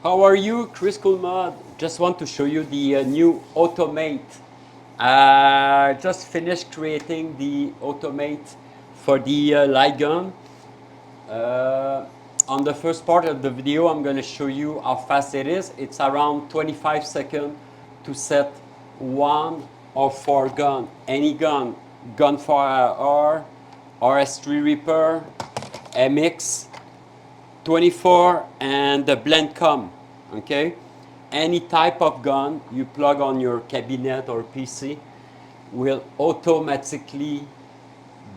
How are you, Kriscoolmod? Just want to show you the new Automate. Just finished creating the Automate for the light gun. On the first part of the video, I'm going to show you how fast it is. It's around 25 seconds to set 1 or 4 gun, any gun, Gunfire, RS3 Reaper, MX, 24 and the blend okay? Any type of gun you plug on your cabinet or PC will automatically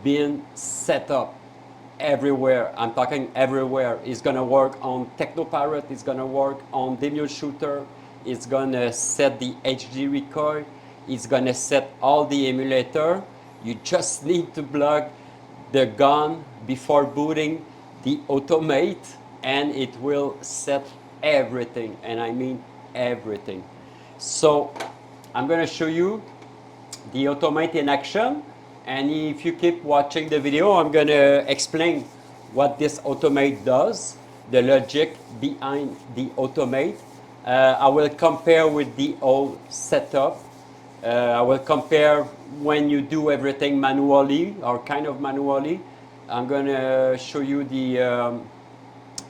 be set up everywhere. I'm talking everywhere. It's gonna work on Technopirate, it's gonna work on Demio Shooter, it's gonna set the HD recoil, it's gonna set all the emulator. You just need to plug the gun before booting the Automate and it will set everything, and I mean everything. So I'm going to show you the Automate in action, and if you keep watching the video, I'm going to explain what this Automate does, the logic behind the Automate. I will compare with the old setup. I will compare when you do everything manually or kind of manually. I'm going to show you the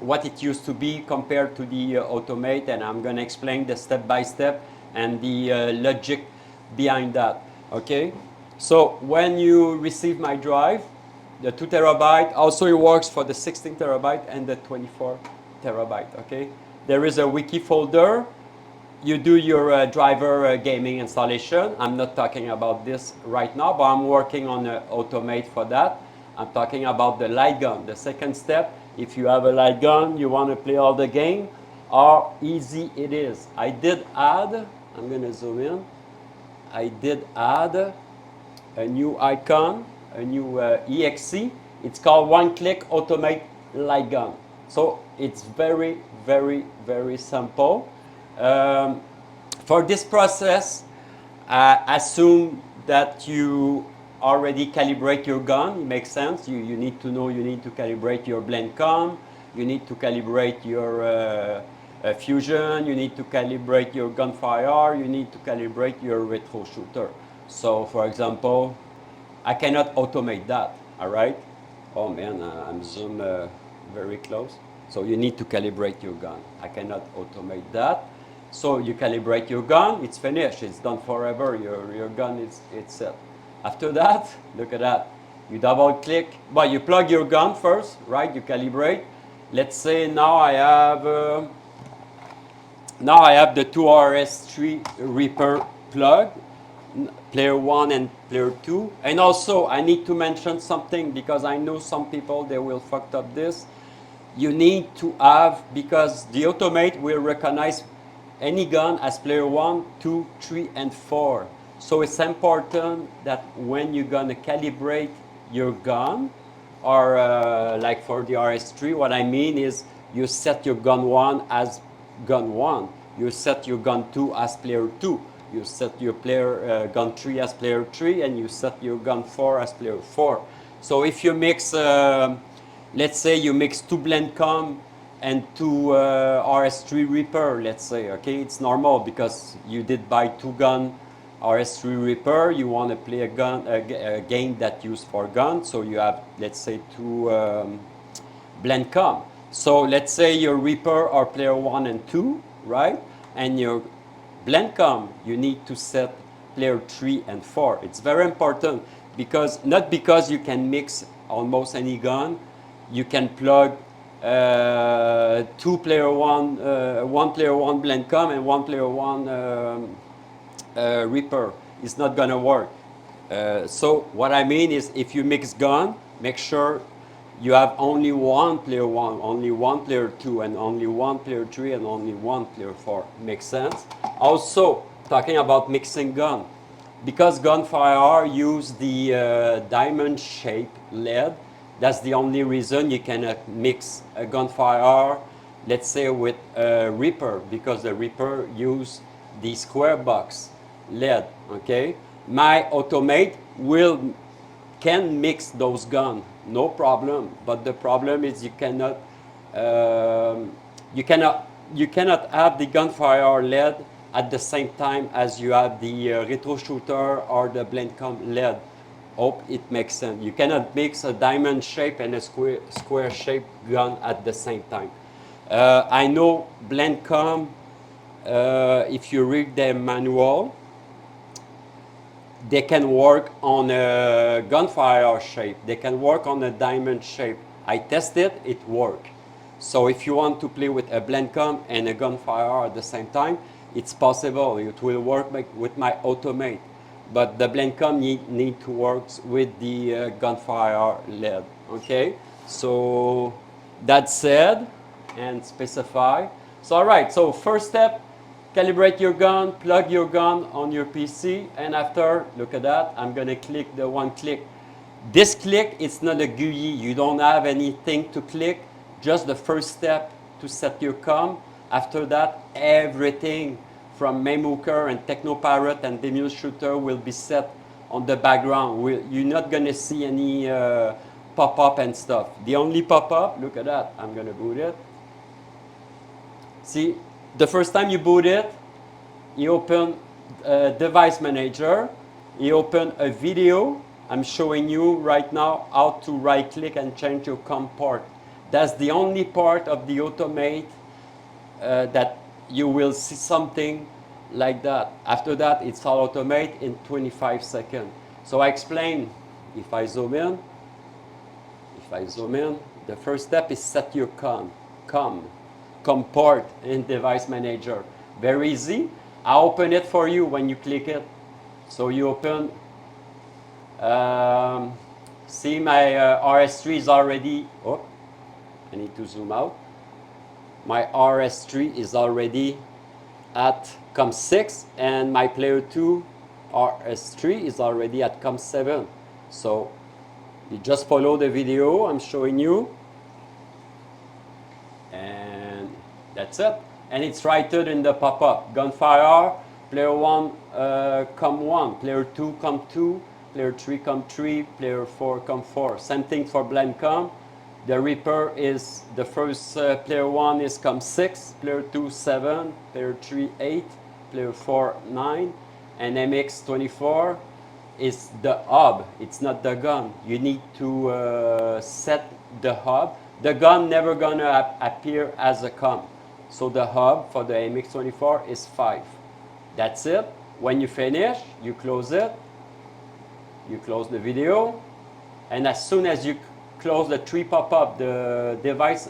what it used to be compared to the Automate, and I'm going to explain the step-by-step and the logic behind that. Okay, so when you receive my drive, the 2 terabyte, also it works for the 16 terabyte and the 24 terabyte. Okay, there is a wiki folder. You do your driver gaming installation. I'm not talking about this right now, but I'm working on an Automate for that. I'm talking about the light gun. The second step, if you have a light gun, you want to play all the game, how easy it is. I did add, I'm going to zoom in, I did add a new icon, a new EXE. It's called one-click Automate light gun. So it's very, very, very simple. For this process, assume that you already calibrate your gun. It makes sense. You need to know you need to calibrate your blend you need to calibrate your fusion, you need to calibrate your Gunfire, you need to calibrate your retro shooter. So for example, I cannot automate that, all right? Oh man, I'm zoom very close. So you need to calibrate your gun. I cannot automate that. So you calibrate your gun, it's finished, it's done forever, your gun is set. After that, look at that. You double click, well, you plug your gun first, right? You calibrate. Let's say now I have the 2 RS3 Reaper plug, player 1 and player 2. And also, I need to mention something because I know some people, they will fuck up this. You need to have, because the Automate will recognize any gun as player 1, 2, 3, and 4. So it's important that when you're going to calibrate your gun, or like for the RS3, what I mean is you set your gun 1 as gun 1, you set your gun 2 as player 2, you set your gun 3 as player 3, and you set your gun 4 as player 4. So if you mix, let's say you mix 2 blend and 2 RS3 Reaper, let's say, okay, it's normal because you did buy 2 gun RS3 Reaper, you want to play a game that used for guns, so you have, let's say, 2 blend So let's say your Reaper are player 1 and 2, right? And your blend you need to set player 3 and 4. It's very important because, not because you can mix almost any gun, you can plug 2 player 1, 1 player 1 blend and 1 player 1 Reaper. It's not gonna work. So what I mean is, if you mix gun, make sure you have only 1 player 1, only 1 player 2, and only 1 player 3, and only 1 player 4. Makes sense? Also, talking about mixing gun, because Gunfire use the diamond shape LED, that's the only reason you cannot mix a Gunfire, let's say, with a Reaper, because the Reaper use the square box LED, okay? My Automate can mix those guns, no problem. But the problem is you cannot have the Gunfire LED at the same time as you have the retro shooter or the Blendcom LED. Hope it makes sense. You cannot mix a diamond shape and a square shape gun at the same time. I know Blendcom, if you read their manual, they can work on a Gunfire shape. They can work on a diamond shape. I tested, it worked. So if you want to play with a Blendcom and a Gunfire at the same time, it's possible. It will work with my Automate. But the Blendcom need to work with the Gunfire LED. Okay? So that said, and specify. So all right, so first step, calibrate your gun, plug your gun on your PC, and after, look at that, I'm gonna click the one click. This click, it's not a GUI. You don't have anything to click, just the first step to set your com. After that, everything from MAME and TechnoPirate and the Mule Shooter will be set on the background. You're not gonna see any pop-up and stuff. The only pop-up, look at that, I'm gonna boot it. See, the first time you boot it, you open Device Manager, you open a video. I'm showing you right now how to right-click and change your COM port. That's the only part of the Automate that you will see something like that. After that, it's all Automate in 25 seconds. So I explain, if I zoom in, the first step is set your COM port in Device Manager. Very easy. I'll open it for you when you click it. So you open, see my RS3 is already, oh, I need to zoom out. My RS3 is already at COM6 and my player 2 RS3 is already at COM7. So you just follow the video I'm showing you. And that's it. And it's righted in the pop-up. Gunfire, player 1, COM1, player 2, COM2, player 3, COM3, player 4, COM4. Same thing for Blendcom. The Reaper is, the first player 1 is COM6, player 2, 7, player 3, 8, player 4, 9, and MX24 is the hub. It's not the gun. You need to set the hub. The gun never gonna appear as a COM. So the hub for the MX24 is 5. That's it. When you finish, you close it. You close the video. And as soon as you close the 3 pop-up, the device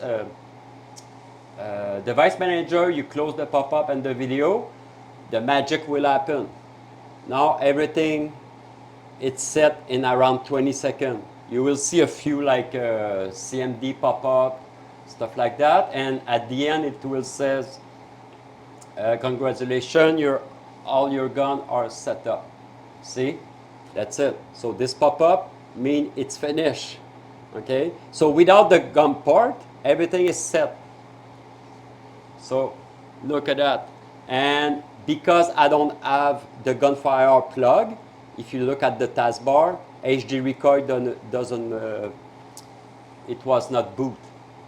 manager, you close the pop-up and the video, the magic will happen. Now everything, it's set in around 20 seconds. You will see a few like CMD pop-up, stuff like that, and at the end it will says, congratulations, all your guns are set up. See, that's it. So this pop-up means it's finished. Okay, so without the gun port, everything is set. So look at that. And because I don't have the Gunfire plug, if you look at the taskbar, HD Record doesn't, it was not boot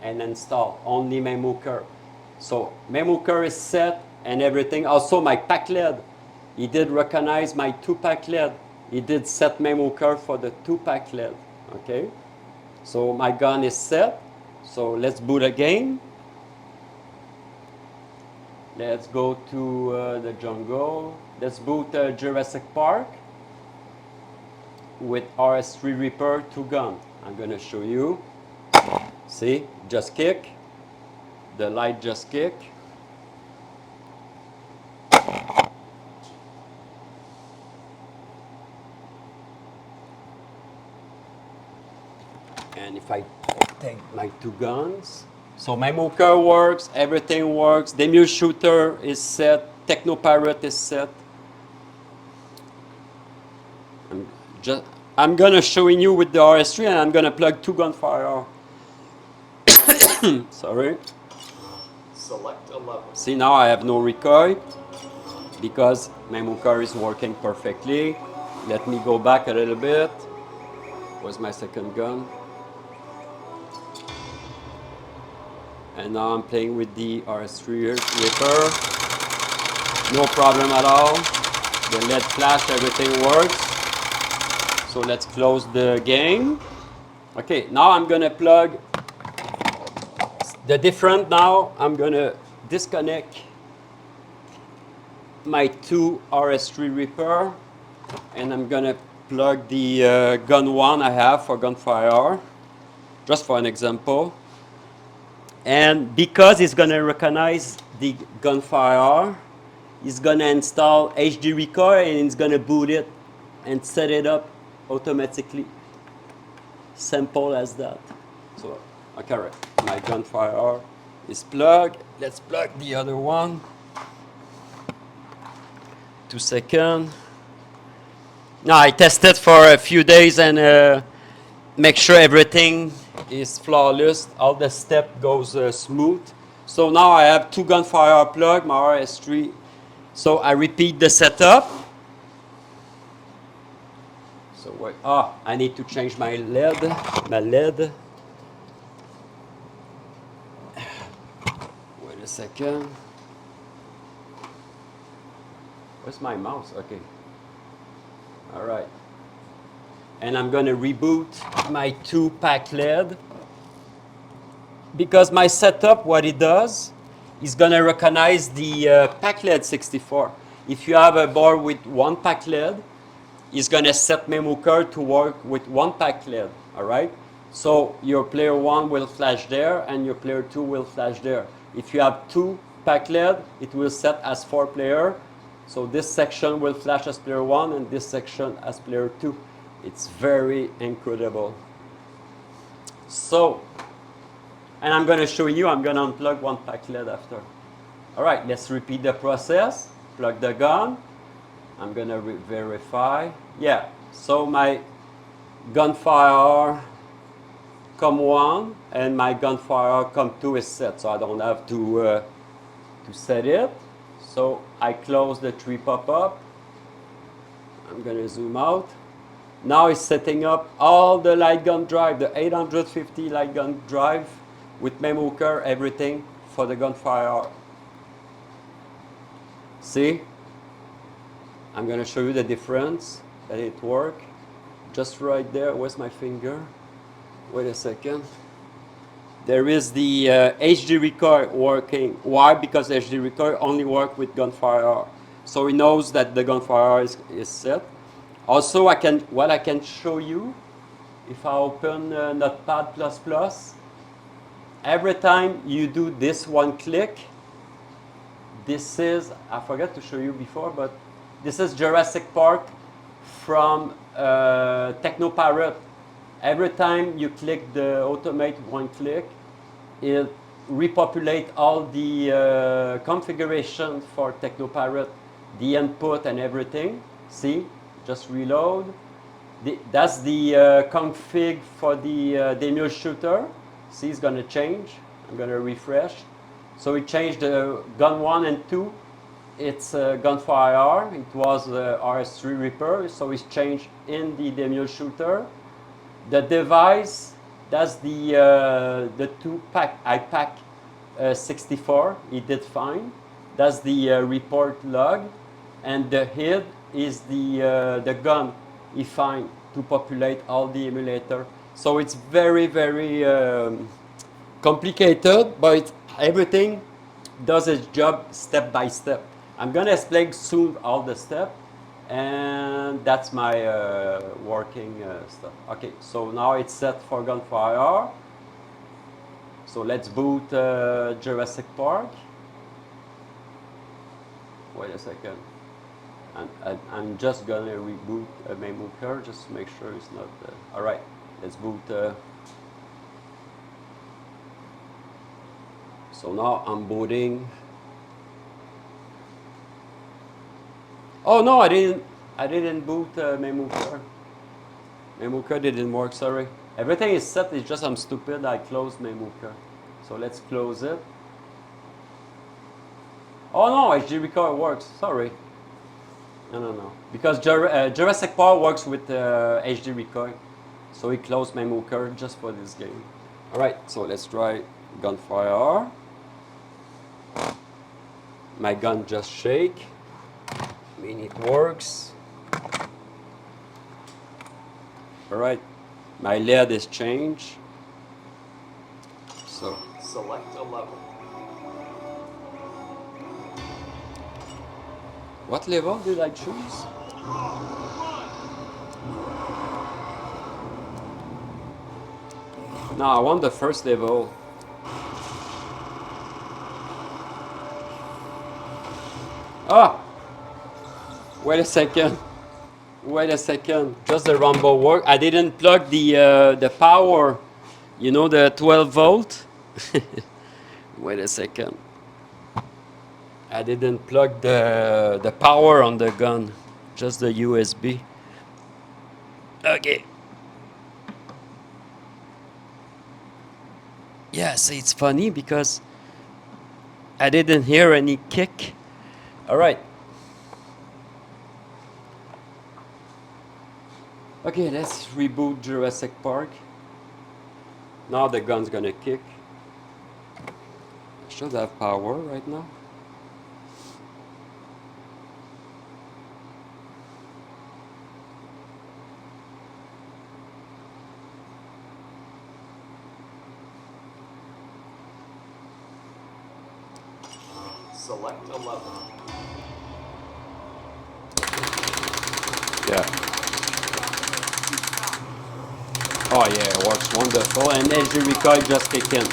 and installed, only MAME. So MAME is set and everything. Also my pack LED, he did recognize my 2-pack LED. He did set MAME for the 2-pack LED, okay? So my gun is set. So let's boot again. Let's go to the jungle. Let's boot Jurassic Park with RS3 Reaper 2 gun. I'm gonna show you. See, just kick. The light just kick. And if I take my 2 guns, so my MAME works, everything works, the Mule Shooter is set, TechnoPirate is set. I'm gonna showing you with the RS3 and I'm gonna plug 2 Gunfire. Sorry. Select a level. See, now I have no recoil because my MAME is working perfectly. Let me go back a little bit. Where's my second gun? And now I'm playing with the RS3 Reaper. No problem at all. The LED flash, everything works. So let's close the game. Okay, now I'm gonna plug the different. Now I'm gonna disconnect my two RS3 Reaper, and I'm gonna plug the gun one I have for Gunfire, just for an example. And because it's gonna recognize the Gunfire, it's gonna install HD Recoil and it's gonna boot it and set it up automatically. Simple as that. So, okay, right. My Gunfire is plugged. Let's plug the other one. 2 seconds. Now I tested for a few days and make sure everything is flawless. All the step goes smooth. So now I have two Gunfire plug, my RS3. So I repeat the setup. So wait, I need to change my LED. Wait a second. Where's my mouse? Okay. All right. And I'm going to reboot my two pack LED. Because my setup, what it does, is going to recognize the pack LED 64. If you have a board with one pack LED, it's going to set MAME to work with one pack LED. All right? So your player 1 will flash there, and your player 2 will flash there. If you have two pack LED, it will set as 4 player. So this section will flash as player 1, and this section as player 2. It's very incredible. So, and I'm going to show you, I'm going to unplug one pack LED after. All right, let's repeat the process. Plug the gun. I'm going to verify. Yeah, so my Gunfire COM1 and my Gunfire COM2 is set, so I don't have to set it. So I close the 3 pop-up. I'm going to zoom out. Now it's setting up all the light gun drive, the 850 light gun drive with MAME, everything for the Gunfire. See? I'm going to show you the difference that it works. Just right there. Where's my finger? Wait a second. There is the HD Recoil working. Why? Because HD Recoil only works with Gunfire. So it knows that the Gunfire is set. Also, what I can show you, if I open Notepad++, every time you do this one click, this is, I forgot to show you before, but this is Jurassic Park from Technoparrot. Every time you click the automate one click, it repopulate all the configuration for Technoparrot, the input and everything. See, just reload. That's the config for the demo shooter. See, it's gonna change. I'm gonna refresh. So we changed the gun 1 and 2. It's Gunfire. It was RS3 Reaper. So it's changed in the demo shooter. The device, that's the 2-pack, iPack 64. It did fine. That's the report log. And the HID is the gun he find to populate all the emulator. So it's very, very complicated, but everything does its job step by step. I'm going to explain soon all the steps, and that's my working stuff. Okay, so now it's set for Gunfire. So let's boot Jurassic Park. Wait a second. I'm just going to reboot MAME just to make sure it's not... all right, let's boot... So now I'm booting. Oh no, I didn't boot MAME. MAME didn't work, sorry. Everything is set, it's just I'm stupid, I closed MAME. So let's close it. Oh no, HD Recoil works, sorry. No. Because Jurassic Park works with HD Recoil. So we closed MAME just for this game. Alright, so let's try Gunfire. My gun just shake. I mean it works. All right, my LED is changed. So Select a level. what level did I choose? No, I want the first level. Ah! Wait a second. Wait a second. Just the rumble work. I didn't plug the power. You know the 12 volt? Wait a second. I didn't plug the power on the gun. Just the USB. Okay. Yeah, see, it's funny because I didn't hear any kick. All right. Okay, let's reboot Jurassic Park. Now the gun's gonna kick. I should have power right now. Select a level. Yeah. Oh yeah, it works wonderful. And as you recall, just kick in.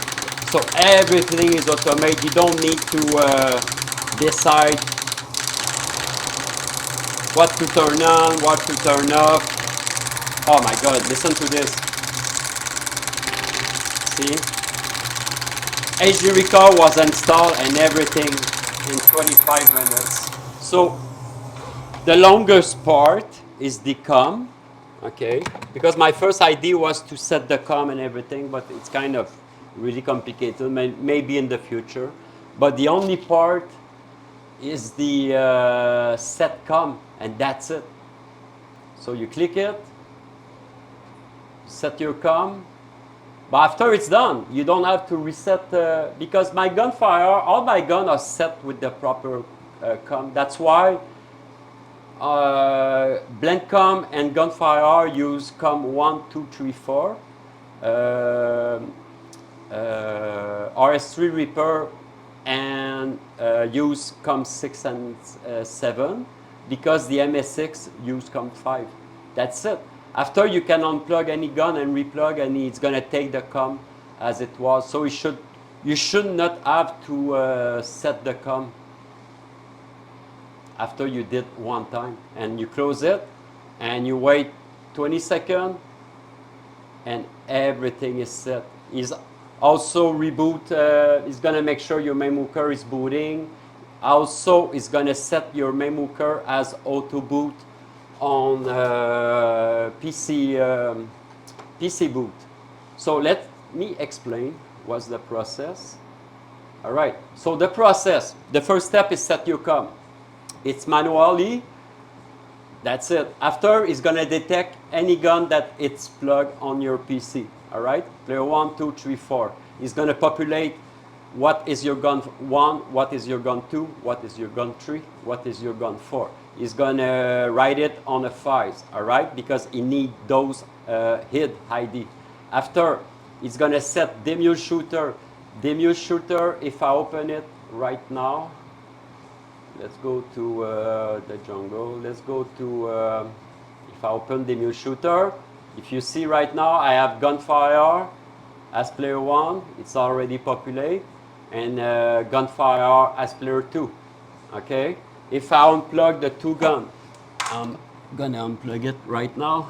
So everything is automated. You don't need to decide what to turn on, what to turn off. Oh my God, listen to this. See? HD Recall was installed and everything in 25 minutes. So the longest part is the COM, okay? Because my first idea was to set the COM and everything, but it's kind of really complicated, maybe in the future. But the only part is the set COM, and that's it. So you click it, set your COM, but after it's done, you don't have to reset, because my Gunfire, all my guns are set with the proper COM. That's why blend COM and Gunfire use COM 1, 2, 3, 4. RS3 Reaper and use COM 6 and 7 because the MS6 use COM 5. That's it. After you can unplug any gun and replug, and it's gonna take the COM as it was. So you should not have to set the COM after you did one time, and you close it and you wait 20 seconds and everything is set. Is also reboot, is gonna make sure your MAME hooker is booting. Also is gonna set your MAME hooker as auto boot on PC boot. So let me explain what's the process. All right, so the process, the first step is set your COM. It's manually, that's it. After, it's gonna detect any gun that it's plugged on your PC, all right? Player 1, 2, 3, 4. It's gonna populate what is your gun 1, what is your gun 2, what is your gun 3, what is your gun 4. It's gonna write it on a files, all right? Because it needs those HID ID. After, it's gonna set demule shooter. Demule shooter, if I open it right now, let's go to the jungle. Let's go to, if I open demule shooter, if you see right now, I have Gunfire as player 1, it's already populated, and Gunfire as player 2, okay? If I unplug the two guns, I'm gonna unplug it right now,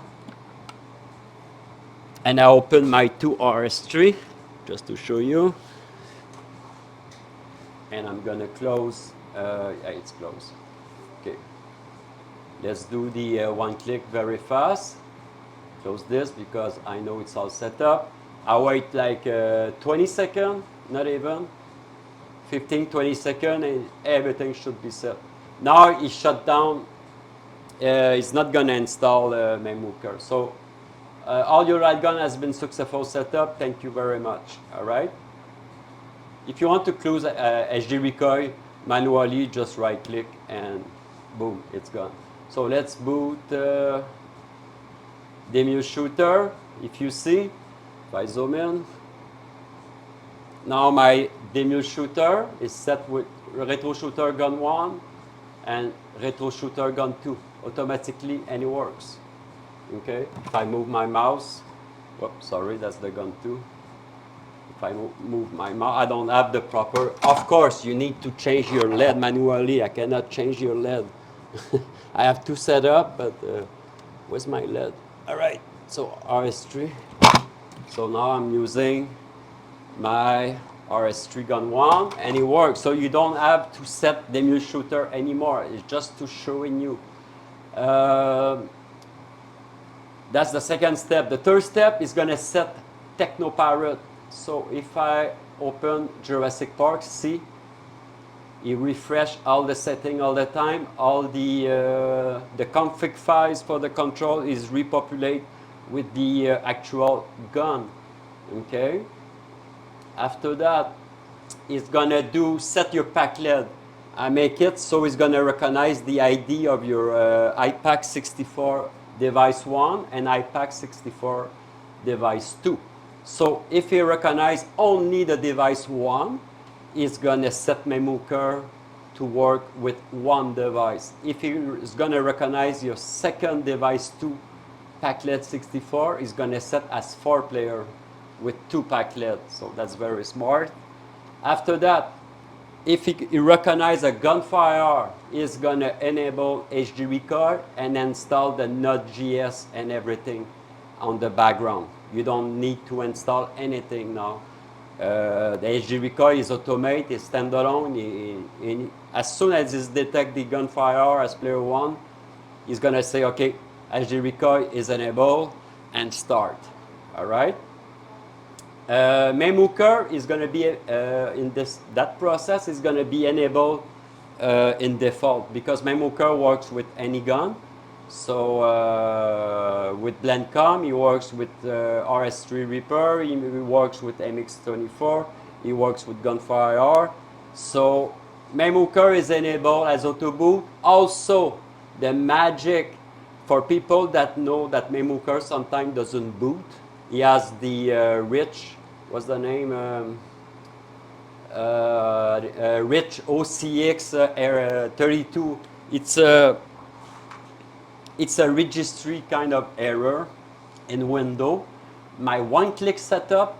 and I open my two RS3, just to show you, and I'm gonna close, yeah, it's closed, okay. Let's do the one click very fast. Close this because I know it's all set up. I wait like 20 seconds, not even, 15, 20 seconds, and everything should be set. Now it's shut down. It's not gonna install MAME hooker. So all your LightGuns has been successful set up. Thank you very much. All right. If you want to close HD recoil manually, just right click and boom, it's gone. So let's boot the Emule shooter. If you see, if I zoom in, now my Emule shooter is set with Retro Shooter Gun 1 and Retro Shooter Gun 2 automatically, and it works. Okay, if I move my mouse, whoops, sorry, that's the Gun 2. If I move my mouse, I don't have the proper, of course, you need to change your LED manually. I cannot change your LED. I have two set up, but where's my LED? All right, so RS3. So now I'm using my RS3 Gun 1, and it works. So you don't have to set the Emule shooter anymore. It's just to showing you. That's the second step. The third step is going to set Technopirate. So if I open Jurassic Park, see, it refresh all the setting all the time. All the config files for the control is repopulate with the actual gun. Okay. After that, it's gonna do set your pack LED. I make it so it's gonna recognize the ID of your IPAC 64 device 1 and IPAC 64 device 2. So if you recognize only the device 1, it's gonna set MAME to work with one device. If it's gonna recognize your second device 2 pack LED 64, it's gonna set as 4 player with 2 pack LED. So that's very smart. After that, if it recognize a Gunfire, it's gonna enable HD recoil and install the Node.js and everything on the background. You don't need to install anything now. The HD recoil is automated, it's standalone. As soon as it detects the Gunfire as player 1, it's gonna say, okay, HD recoil is enabled and start. All right. MAME is going to be in that process is going to be enabled in default because MAME works with any gun. So with Blendcom, it works with RS3 Reaper, it works with MX24, it works with Gunfire. So MAME is enabled as auto boot. Also, the magic for people that know that MAME sometimes doesn't boot. He has the rich, what's the name? Rich OCX 32. It's a registry kind of error in Windows. My one-click setup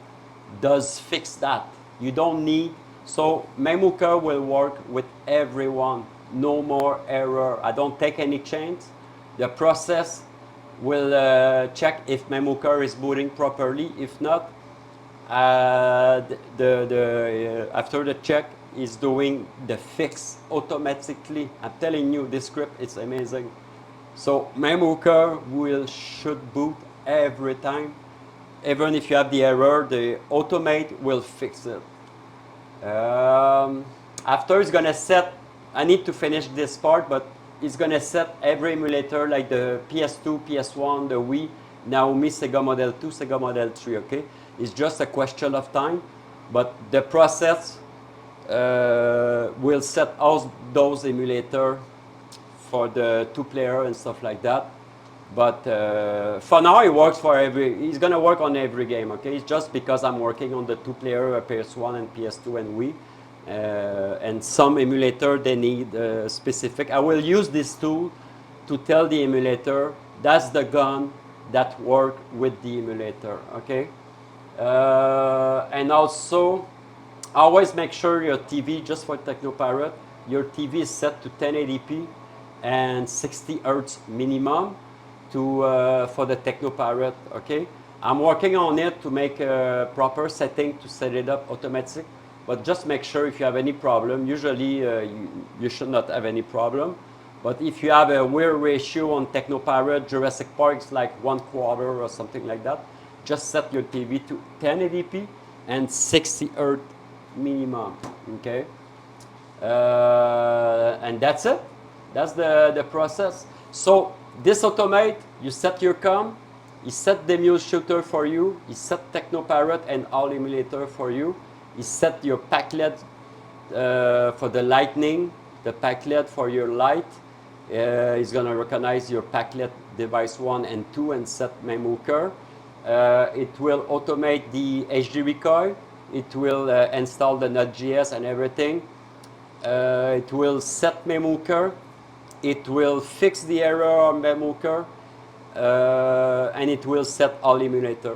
does fix that. You don't need, so MAME will work with everyone. No more error. I don't take any change. The process will check if MAME is booting properly. If not, after the check, is doing the fix automatically. I'm telling you, this script is amazing. So MAME should boot every time. Even if you have the error, the automate will fix it. After it's gonna set, I need to finish this part, but it's gonna set every emulator like the PS2, PS1, the Wii, Naomi, Sega Model 2, Sega Model 3, okay? It's just a question of time, but the process will set all those emulators for the 2-player and stuff like that. But for now, it works for it's gonna work on every game, okay? It's just because I'm working on the 2-player PS1 and PS2 and Wii. And some emulator, they need specific. I will use this tool to tell the emulator that's the gun that work with the emulator, okay? And also, always make sure your TV, just for Technopirate, your TV is set to 1080p and 60 Hz minimum for the Technopirate, okay? I'm working on it to make a proper setting to set it up automatic, but just make sure if you have any problem, usually you should not have any problem, but if you have a weird ratio on Technopirate, Jurassic Park is like 1/4 or something like that, just set your TV to 1080p and 60 Hz minimum, okay? And that's it. That's the process. So this automate, you set your COM, he set the Emule shooter for you, he set Technopirate and all emulator for you. You set your packlet for the lightning, the packlet for your light. It's going to recognize your packlet device 1 and 2 and set MAME hooker. It will automate the HD recoil. It will install the Node.js and everything. It will set MAME hooker. It will fix the error on MAME hooker. And it will set all emulator.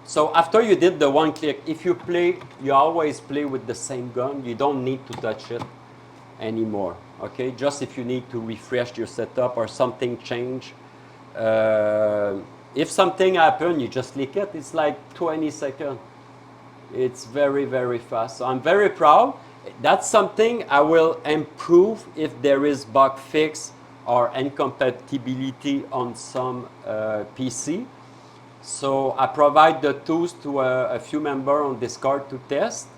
So after you did the one click, if you play, you always play with the same gun. You don't need to touch it anymore. Okay, just if you need to refresh your setup or something change. If something happens, you just click it. It's like 20 seconds. It's very, very fast. So I'm very proud. That's something I will improve if there is bug fix or incompatibility on some PC. So I provide the tools to a few members on Discord to test.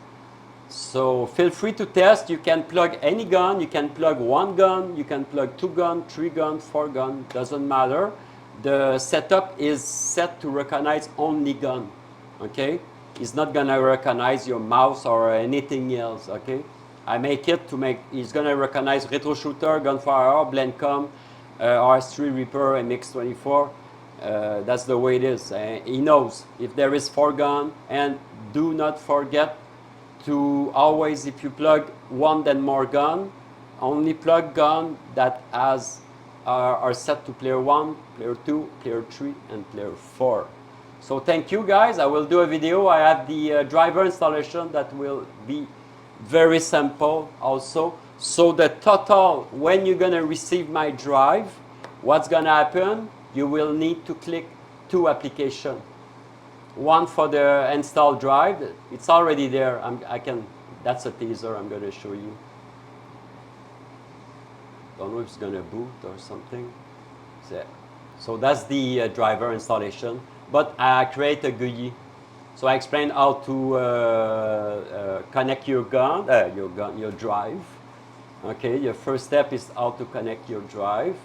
So feel free to test. You can plug any gun. You can plug one gun. You can plug 2 guns, 3 guns, 4 guns. Doesn't matter. The setup is set to recognize only gun. Okay? It's not going to recognize your mouse or anything else. Okay? I make it to make, it's going to recognize RetroShooter, Gunfire, Blendcom, RS3 Reaper, MX24. That's the way it is. He knows if there is 4 gun, and do not forget to always, if you plug one then more gun, only plug gun that are set to player 1, player 2, player 3, and player 4. So thank you guys. I will do a video. I have the driver installation that will be very simple also. So the total, when you're gonna receive my drive, what's gonna happen? You will need to click 2 applications. One for the install drive. It's already there. That's a teaser I'm gonna show you. Don't know if it's gonna boot or something. So that's the driver installation. But I create a GUI. So I explain how to connect your drive. Okay, your first step is how to connect your drive.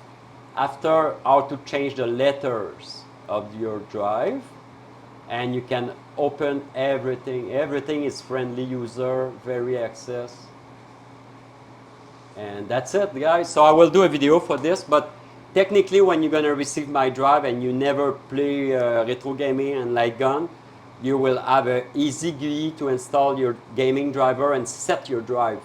After, how to change the letters of your drive. And you can open everything. Everything is friendly user, very access. And that's it, guys. So I will do a video for this, but technically when you're gonna receive my drive and you never play retro gaming and LightGuns, you will have an easy GUI to install your gaming driver and set your drive.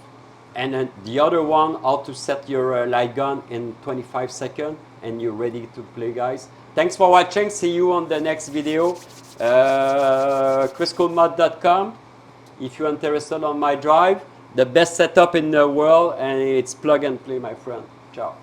And then the other one, how to set your LightGuns in 25 seconds, and you're ready to play, guys. Thanks for watching. See you on the next video. Kriscoolmod.com if you're interested on my drive. The best setup in the world, and it's plug and play, my friend. Ciao.